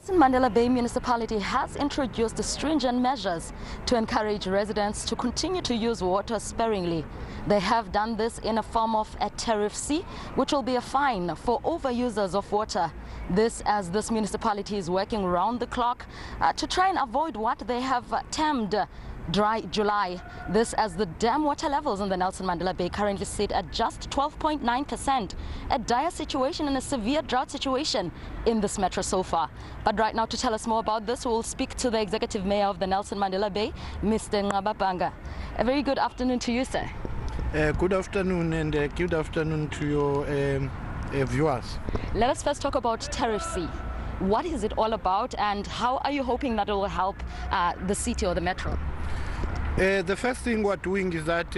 Nelson Mandela Bay Municipality has introduced stringent measures to encourage residents to continue to use water sparingly. They have done this in a form of a tariff C, which will be a fine for overusers of water. This as this municipality is working round the clock to try and avoid what they have termed dry July. This as the dam water levels in the Nelson Mandela Bay currently sit at just 12.9%, a dire situation and a severe drought situation in this metro so far. But right now, to tell us more about this, we'll speak to the Executive Mayor of the Nelson Mandela Bay, Mr. Nqaba Bhanga. A very good afternoon to you, sir. Good afternoon, and good afternoon to your viewers. Let us first talk about Tariff C. What is it all about, and how are you hoping that it will help the city or the metro? The first thing we're doing is that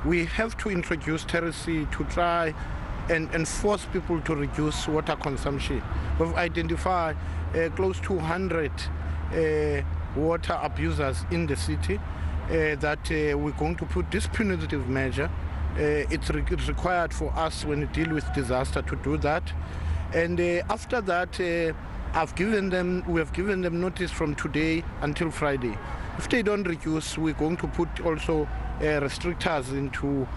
we have to introduce Tariff C to try and force people to reduce water consumption. We've identified close to 100 water abusers in the city that we're going to put this punitive measure. It's required for us when we deal with disaster to do that. And after that, we have given them notice from today until Friday. If they don't reduce, we're going to put also restrictors into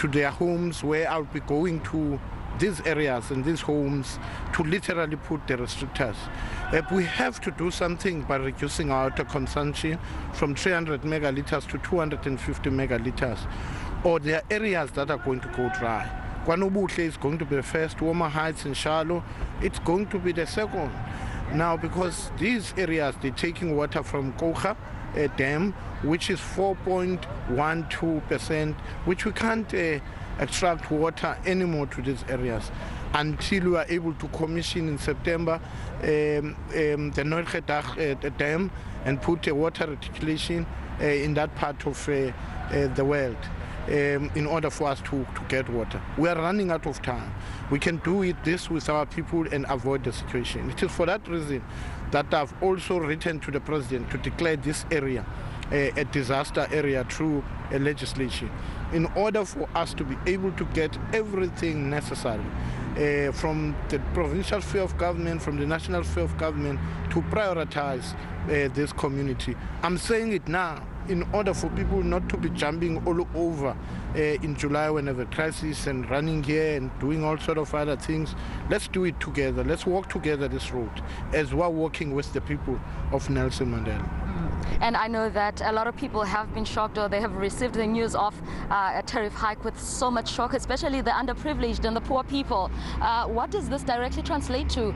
their homes, where I'll be going to these areas and these homes to literally put the restrictors. We have to do something by reducing our water consumption from 300 megalitres to 250 megalitres, or there are areas that are going to go dry. KwaNobuhle is going to be the first, Warmer Heights and Shallow, it's going to be the second. Now, because these areas, they're taking water from Kocha dam, which is 4.12%, which we can't extract water anymore to these areas until we are able to commission in September the Nqonji dam and put a water reticulation in that part of the world in order for us to get water. We are running out of time. We can do this with our people and avoid the situation. It is for that reason that I've also written to the President to declare this area a disaster area through a legislation, in order for us to be able to get everything necessary from the provincial sphere of government, from the national sphere of government, to prioritize this community. I'm saying it now in order for people not to be jumping all over in July when there's a crisis and running here and doing all sort of other things. Let's do it together. Let's walk together this road as we're working with the people of Nelson Mandela. And I know that a lot of people have been shocked, or they have received the news of a tariff hike with so much shock, especially the underprivileged and the poor people. What does this directly translate to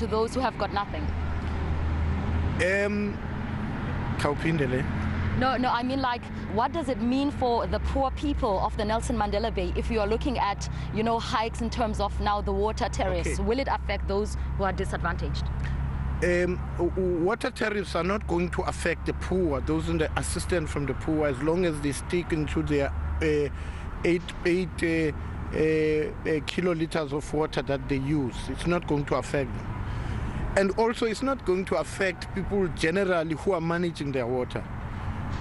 those who have got nothing? No, I mean, like, what does it mean for the poor people of the Nelson Mandela Bay if you are looking at, hikes in terms of now the water tariffs? Okay. Will it affect those who are disadvantaged? Water tariffs are not going to affect the poor, those in the assistance from the poor, as long as they stick into their 8 kiloliters of water that they use. It's not going to affect them. And also, it's not going to affect people generally who are managing their water.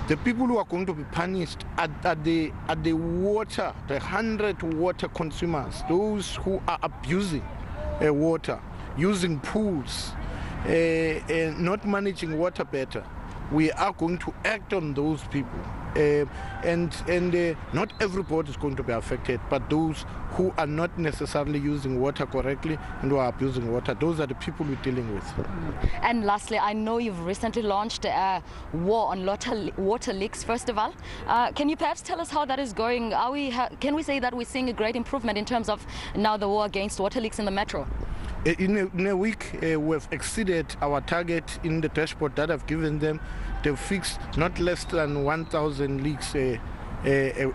The people who are going to be punished are the water, the 100 water consumers, those who are abusing water, using pools, not managing water better. We are going to act on those people. And not everybody is going to be affected, but those who are not necessarily using water correctly and who are abusing water, those are the people we're dealing with. And lastly, I know you've recently launched a War on Water Leaks Festival. Can you perhaps tell us how that is going? Can we say that we're seeing a great improvement in terms of now the war against water leaks in the metro? In a week, we've exceeded our target in the dashboard that I've given them. They've fixed not less than 1,000 leaks a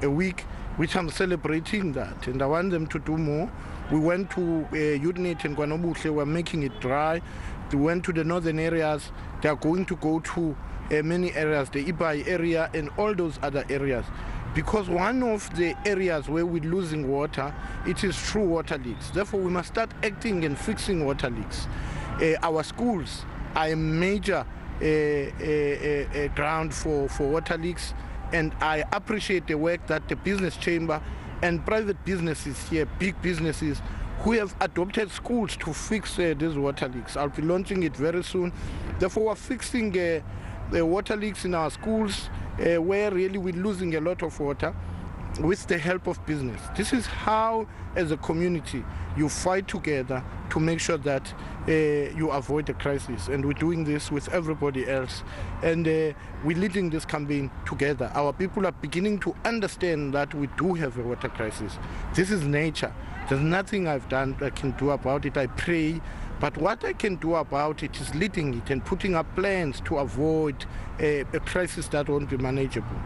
week, which I'm celebrating that, and I want them to do more. We went to Unit in KwaNobuhle, we're making it dry. We went to the northern areas. They are going to go to many areas, the Ibai area and all those other areas. Because one of the areas where we're losing water, it is through water leaks. Therefore, we must start acting and fixing water leaks. Our schools are a major ground for water leaks, and I appreciate the work that the business chamber and private businesses here, big businesses, who have adopted schools to fix these water leaks. I'll be launching it very soon. Therefore, we're fixing the water leaks in our schools where really we're losing a lot of water with the help of business. This is how, as a community, you fight together to make sure that you avoid a crisis. And we're doing this with everybody else. And we're leading this campaign together. Our people are beginning to understand that we do have a water crisis. This is nature. There's nothing I can do about it. I pray. But what I can do about it is leading it and putting up plans to avoid a crisis that won't be manageable.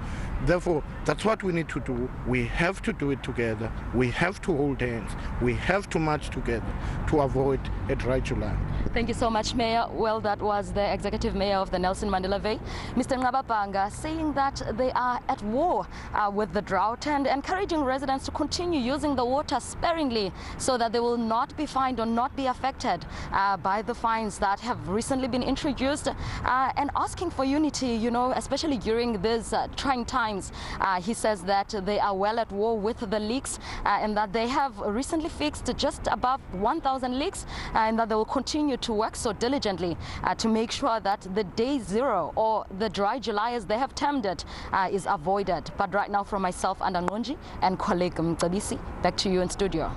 Therefore, that's what we need to do. We have to do it together. We have to hold hands. We have to march together to avoid a dry July. Thank you so much, Mayor. Well, that was the Executive Mayor of the Nelson Mandela Bay, Mr. Nqaba Bhanga, saying that they are at war with the drought and encouraging residents to continue using the water sparingly so that they will not be fined or not be affected by the fines that have recently been introduced, and asking for unity, you know, especially during these trying times. He says that they are well at war with the leaks and that they have recently fixed just above 1,000 leaks, and that they will continue to work so diligently to make sure that the day zero, or the dry July as they have termed it, is avoided. But right now, from myself and Nqonji and colleague Mcebisi, back to you in studio.